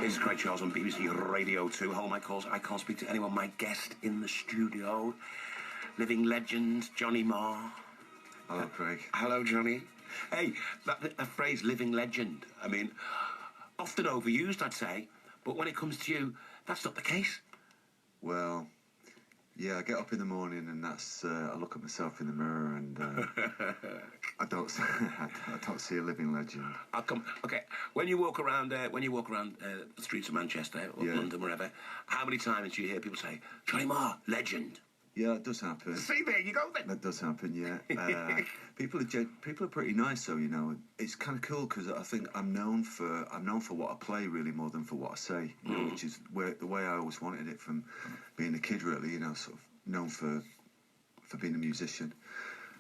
This is Craig Charles on BBC Radio 2. Hold my calls. I can't speak to anyone. My guest in the studio, living legend, Johnny Marr. Hello, Craig. Hello, Johnny. Hey, that phrase, living legend, I mean, often overused, I'd say, but when it comes to you, that's not the case. Well, yeah, I get up in the morning and that's I look at myself in the mirror and I don't see a living legend. I'll come. Okay, when you walk around the streets of Manchester or London, wherever, how many times do you hear people say, "Johnny Marr, legend"? Yeah, it does happen. See, there you go then. That does happen, yeah. People are pretty nice, though. You know, it's kind of cool because I think I'm known for what I play really more than for what I say. You know, which is the way I always wanted it from being a kid, really. You know, sort of known for being a musician.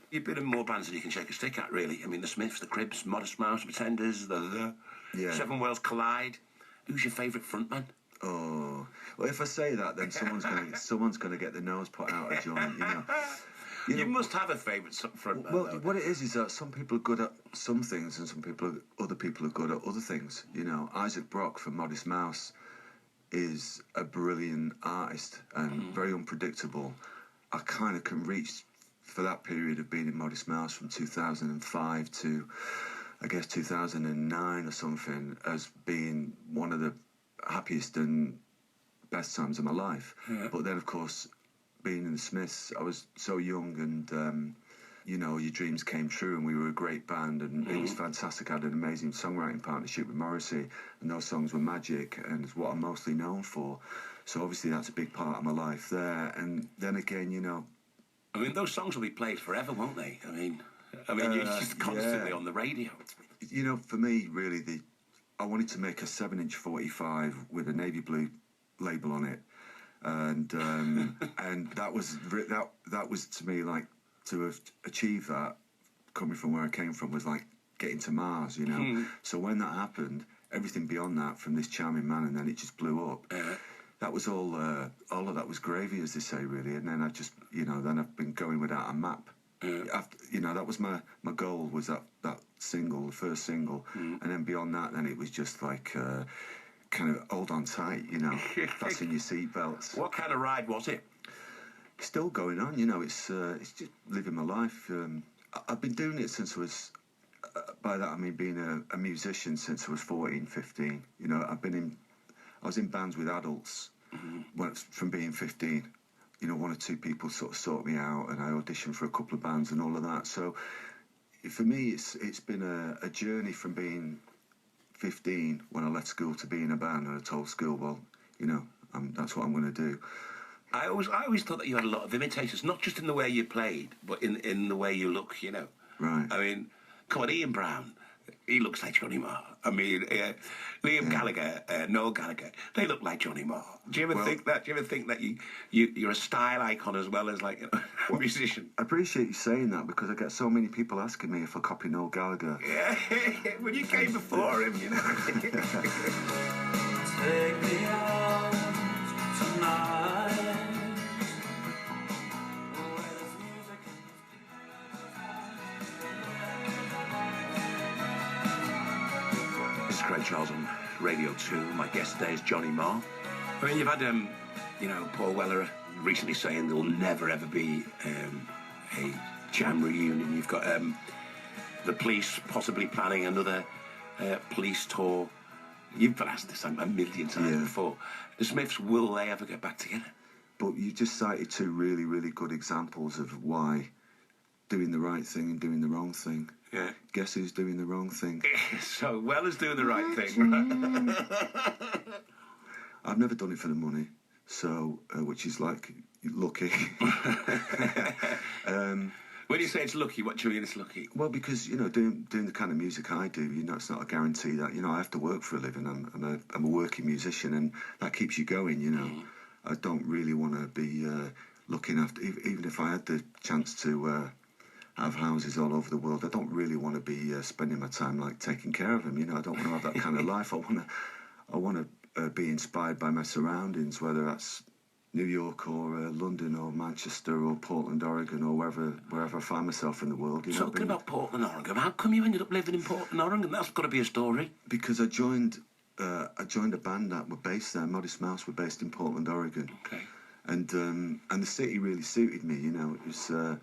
You've been in more bands than you can shake a stick at, really. I mean, the Smiths, the Cribs, Modest Mouse, Pretenders, the Seven Worlds Collide. Who's your favourite frontman? Oh, well, if I say that, then someone's gonna get their nose put out of joint, you know. You must have a favourite frontman. Well, what it is that some people are good at some things, and other people are good at other things. You know, Isaac Brock from Modest Mouse is a brilliant artist and very unpredictable. I kind of can reach for that period of being in Modest Mouse from 2005 to, I guess, 2009 or something, as being one of the happiest and best times of my life. But then, of course, being in the Smiths, I was so young and you know, your dreams came true and we were a great band and it was fantastic. I had an amazing songwriting partnership with Morrissey and those songs were magic and it's what I'm mostly known for. So obviously that's a big part of my life there. And then again, you know, I mean, those songs will be played forever, won't they? I mean you're just constantly on the radio. You know, for me, really, I wanted to make a 7-inch 45 with a navy blue label on it, and and that was to me like to have achieved that, coming from where I came from, was like getting to Mars, you know. So when that happened, everything beyond that from this charming man, and then it just blew up. That was all of that was gravy, as they say, really. And then I just, you know, then I've been going without a map. After, you know, that was my goal, was that single, the first single, and then beyond that, then it was just like kind of hold on tight, you know, fasten your seatbelts. What kind of ride was it? Still going on, you know. It's just living my life. I've been doing it since I was. By that I mean being a musician since I was 14, 15. You know, I was in bands with adults from being 15. You know, one or two people sort of sought me out and I auditioned for a couple of bands and all of that. So for me, it's been a journey from being 15 when I left school to being in a band, and I told school, well, you know, that's what I'm going to do. I always thought that you had a lot of imitators, not just in the way you played, but in the way you look, you know. Right. I mean, come on, Ian Brown, he looks like Johnny Marr. I mean, Liam Gallagher, Noel Gallagher, they look like Johnny Marr. Do you ever think that? Do you ever think that you're a style icon as well as, like, you know, a musician? I appreciate you saying that because I get so many people asking me if I copy Noel Gallagher. Yeah, when you came before him, you know. Take me out tonight. This is Craig Charles on Radio 2. My guest today is Johnny Marr. I mean, you've had, you know, Paul Weller recently saying there will never, ever be a Jam reunion. You've got the Police possibly planning another Police tour. You've been asked this a million times before. The Smiths, will they ever get back together? But you just cited two really, really good examples of why doing the right thing and doing the wrong thing. Yeah. Guess who's doing the wrong thing? So Weller's doing the right thing, right? I've never done it for the money, so which is like lucky. When you say it's lucky, what do you mean it's lucky? Well, because, you know, doing the kind of music I do, you know, it's not a guarantee that, you know, I have to work for a living. I'm a working musician, and that keeps you going, you know. I don't really want to be looking after, even if I had the chance to have houses all over the world, I don't really want to be spending my time like taking care of them, you know. I don't want to have that kind of life. I want to be inspired by my surroundings, whether that's New York or London or Manchester or Portland, Oregon, or wherever I find myself in the world. You know, talking about Portland, Oregon, how come you ended up living in Portland, Oregon? That's got to be a story. Because I joined I joined a band that were based there. Modest Mouse were based in Portland, Oregon. Okay. And the city really suited me. You know, it was the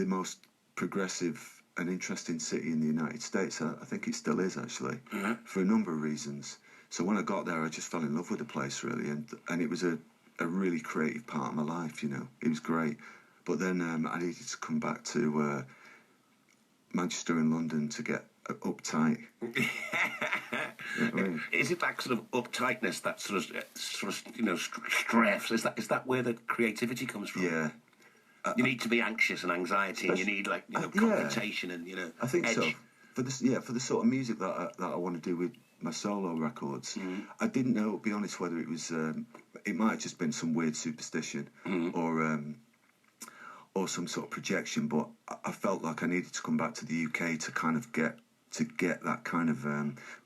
most progressive and interesting city in the United States. I think it still is, actually, for a number of reasons. So when I got there, I just fell in love with the place, really, and it was a really creative part of my life. You know, it was great. But then I needed to come back to Manchester and London to get uptight. You know what I mean? Is it that sort of uptightness, that sort of you know, stress? Is that where the creativity comes from? Yeah. You need to be anxious and anxiety, and you need, like, you know, confrontation and, you know, I think edge. so. For the sort of music that I want to do with my solo records, I didn't know, to be honest, whether it was it might have just been some weird superstition or some sort of projection, but I felt like I needed to come back to the UK to kind of get that kind of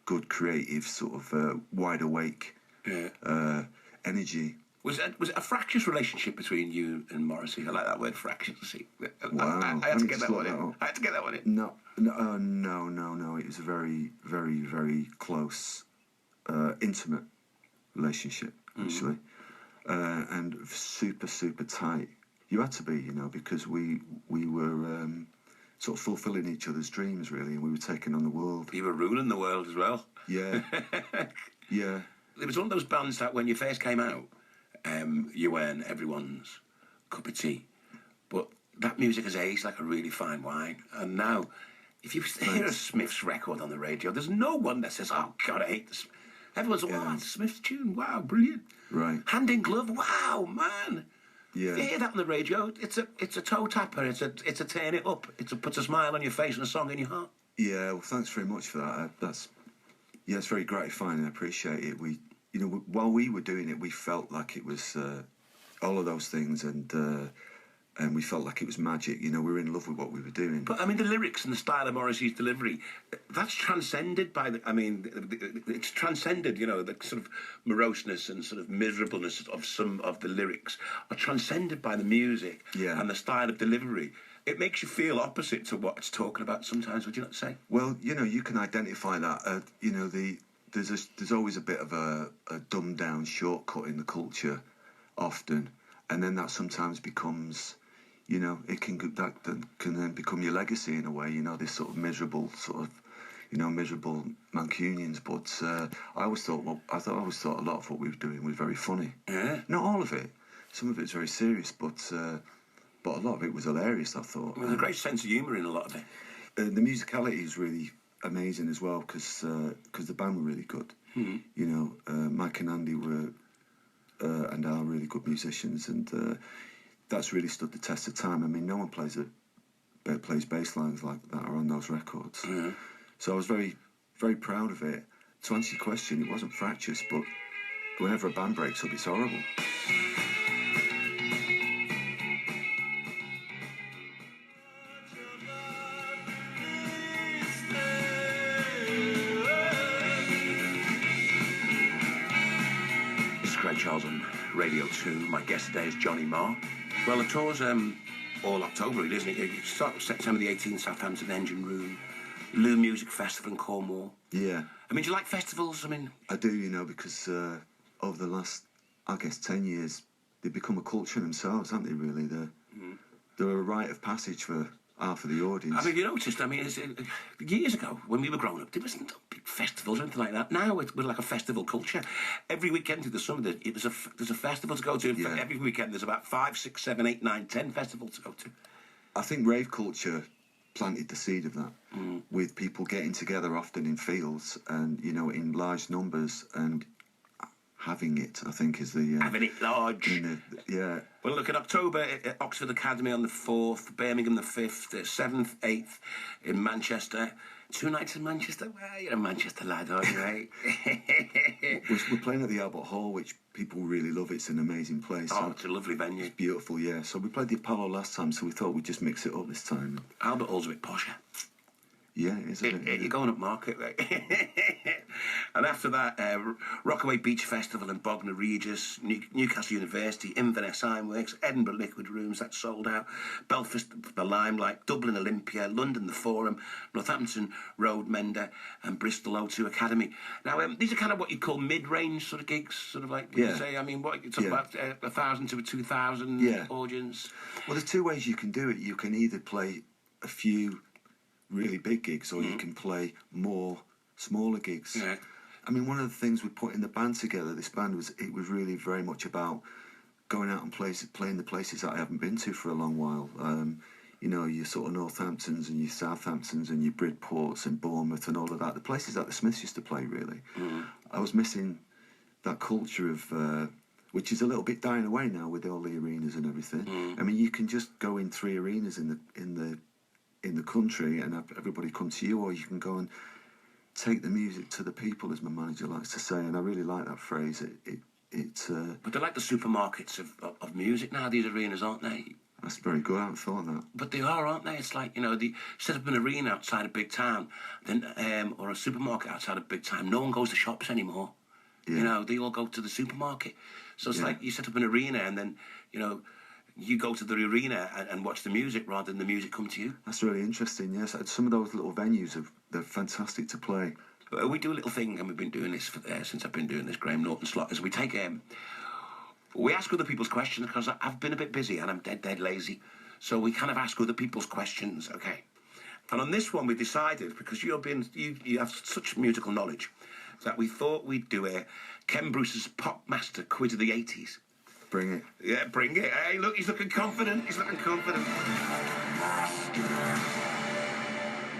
good creative sort of wide awake energy. Was it a fractious relationship between you and Morrissey? I like that word, fractious. Wow. I had to get that one in. I had to get that one in. No. It was a very, very, very close, intimate relationship, actually, and super, super tight. You had to be, you know, because we were sort of fulfilling each other's dreams, really, and we were taking on the world. You were ruling the world as well. Yeah, yeah. It was one of those bands that when you first came out, you weren't everyone's cup of tea, but that music has aged like a really fine wine. And now, if you hear a Smiths record on the radio, there's no one that says, "Oh God, I hate this." Everyone's like, "Oh, that's a Smiths tune. Wow, brilliant." Right. Hand in glove. Wow, man. Yeah. If you hear that on the radio, it's a toe tapper. It's a turn it up. It puts a smile on your face and a song in your heart. Yeah. Well, thanks very much for that. It's very gratifying, and I appreciate it. While we were doing it, we felt like it was all of those things, and we felt like it was magic. You know, we were in love with what we were doing. But I mean, the lyrics and the style of Morrissey's delivery, that's transcended by it's transcended. You know, the sort of moroseness and sort of miserableness of some of the lyrics are transcended by the music and the style of delivery. It makes you feel opposite to what it's talking about sometimes. Would you not say? Well, you know, you can identify that. There's always a bit of a dumbed down shortcut in the culture, often, and then that sometimes becomes, you know, it can then become your legacy in a way. You know, this sort of miserable miserable Mancunians. But I always thought a lot of what we were doing was very funny. Yeah. Not all of it. Some of it's very serious, but a lot of it was hilarious, I thought. There's a great sense of humour in a lot of it. The musicality is really amazing as well, because the band were really good. You know, Mike and Andy were and are really good musicians, and that's really stood the test of time. I mean, no one plays bass lines like that are on those records. So I was very, very proud of it. To answer your question, it wasn't fractious, but whenever a band breaks up, it's horrible. Charles on Radio 2. My guest today is Johnny Marr. Well, the tour's all October, isn't it? You start September the 18th, Southampton Engine Room, Lou Music Festival in Cornwall. Yeah. I mean, do you like festivals? I mean... I do, you know, because over the last, I guess, 10 years, they've become a culture themselves, haven't they, really? They're a rite of passage for half of the audience. I mean, you noticed, years ago, when we were growing up, there wasn't big festivals or anything like that. Now we're like a festival culture. Every weekend through the summer, there's a festival to go to. Yeah. Every weekend, there's about 5, 6, 7, 8, 9, 10 festivals to go to. I think rave culture planted the seed of that, with people getting together often in fields and, you know, in large numbers and having it, I think, is the... having it large. Yeah. Well, look, in October, at Oxford Academy on the 4th, Birmingham the 5th, 7th, 8th in Manchester. 2 nights in Manchester? Well, you're a Manchester lad, aren't you, right? We're playing at the Albert Hall, which people really love. It's an amazing place. Oh, it's a lovely venue. It's beautiful, yeah. So we played the Apollo last time, so we thought we'd just mix it up this time. Albert Hall's a bit posher. Yeah, it is a bit. You're going up market, right? And after that, Rockaway Beach Festival in Bognor Regis, Newcastle University, Inverness Ironworks, Edinburgh Liquid Rooms, that sold out, Belfast the Limelight, Dublin Olympia, London the Forum, Northampton Road Mender, and Bristol O2 Academy. Now, these are kind of what you call mid-range sort of gigs, sort of like, you say, I mean, what, you're talking about 1,000 to a 2,000 audience? Well, there's two ways you can do it. You can either play a few really big gigs, or you can play more smaller gigs. Yeah. I mean, one of the things we put in the band together, this band was really very much about going out and playing the places that I haven't been to for a long while. You know, your sort of Northamptons and your Southamptons and your Bridports and Bournemouth and all of that. The places that the Smiths used to play, really. I was missing that culture of, which is a little bit dying away now with all the arenas and everything. I mean, you can just go in 3 arenas in the country and have everybody come to you, or you can go and take the music to the people, as my manager likes to say, and I really like that phrase. But they're like the supermarkets of music now, these arenas, aren't they? That's very good. I haven't thought of that. But they are, aren't they? It's like, you know, set up an arena outside a big town, then or a supermarket outside a big town. No one goes to shops anymore. Yeah. You know, they all go to the supermarket. So it's like you set up an arena and then, you know, you go to the arena and watch the music rather than the music come to you. That's really interesting, yes. Some of those little venues, they're fantastic to play. We do a little thing, and we've been doing this since I've been doing this Graham Norton slot, is we take... we ask other people's questions, because I've been a bit busy and I'm dead lazy. So we kind of ask other people's questions, okay? And on this one, we decided, because you have such musical knowledge, that we thought we'd do Ken Bruce's Pop Master Quiz of the 80s. Bring it. Yeah, bring it. Hey, look, he's looking confident.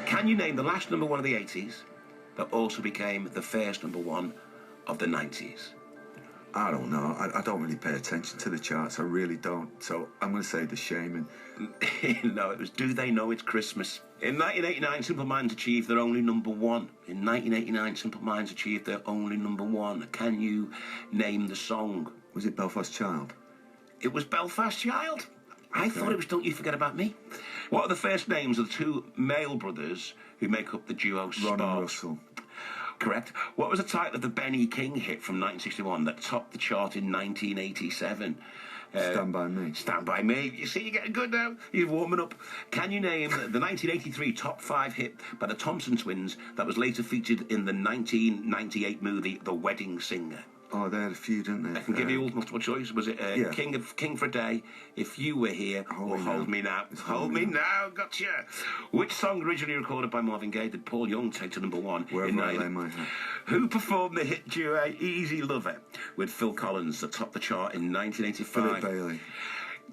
Can you name the last number one of the 80s that also became the first number one of the 90s? I don't know. I don't really pay attention to the charts. I really don't. So I'm going to say The Shaman. No, it was Do They Know It's Christmas? In 1989, Simple Minds achieved their only number one. In 1989, Simple Minds achieved their only number one. Can you name the song? Was it Belfast Child? It was Belfast Child. I thought it was Don't You Forget About Me. What are the first names of the 2 male brothers who make up the duo Ron and Russell. Correct. What was the title of the Benny King hit from 1961 that topped the chart in 1987? Stand By Me. Stand By Me. You see, you're getting good now. You're warming up. Can you name the 1983 top 5 hit by the Thompson Twins that was later featured in the 1998 movie The Wedding Singer? Oh, they had a few, didn't they? I can give you multiple choice. Was it King for a Day, If You Were Here, or Hold Me Now? Hold Me Now, gotcha. Which song originally recorded by Marvin Gaye did Paul Young take to number one? Wherever I Lay My Head. Who performed the hit duo Easy Lover with Phil Collins that topped the chart in 1985? Philip Bailey.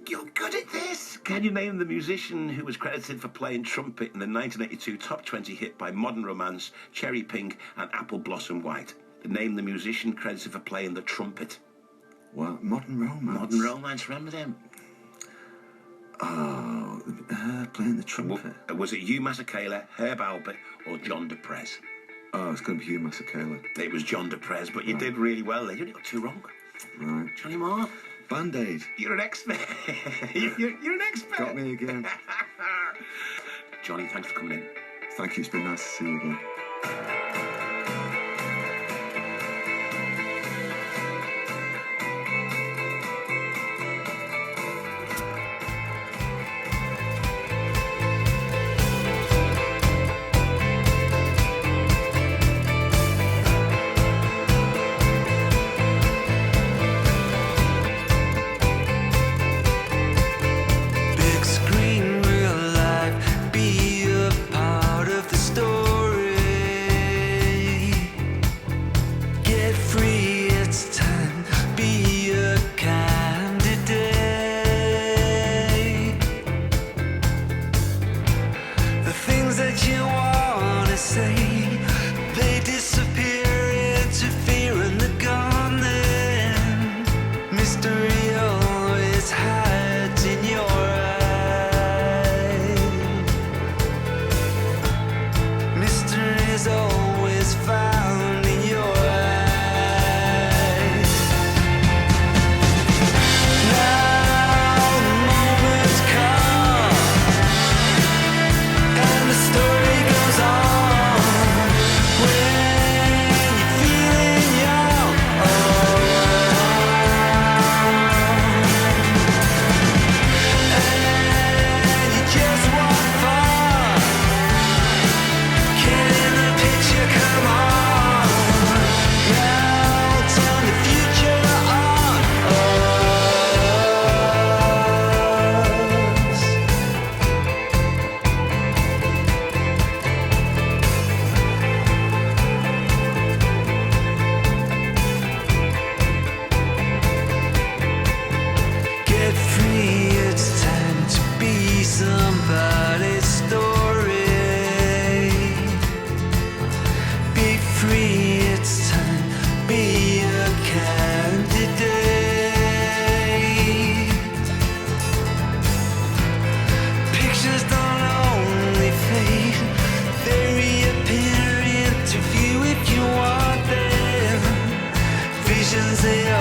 You're good at this. Can you name the musician who was credited for playing trumpet in the 1982 top 20 hit by Modern Romance, Cherry Pink, and Apple Blossom White? Name the musician credited for playing the trumpet. What? Modern Romance? Modern Romance, remember them? Oh, playing the trumpet. Was it Hugh Masekela, Herb Albert, or John Deprez? Oh, it's going to be Hugh Masekela. It was John Deprez, but you did really well there. You only got 2 wrong. Right. Johnny Marr. Band-Aid. You're an expert. you're an expert. Got me again. Johnny, thanks for coming in. Thank you. It's been nice to see you again. Big screen, real life, be a part of the story. museum.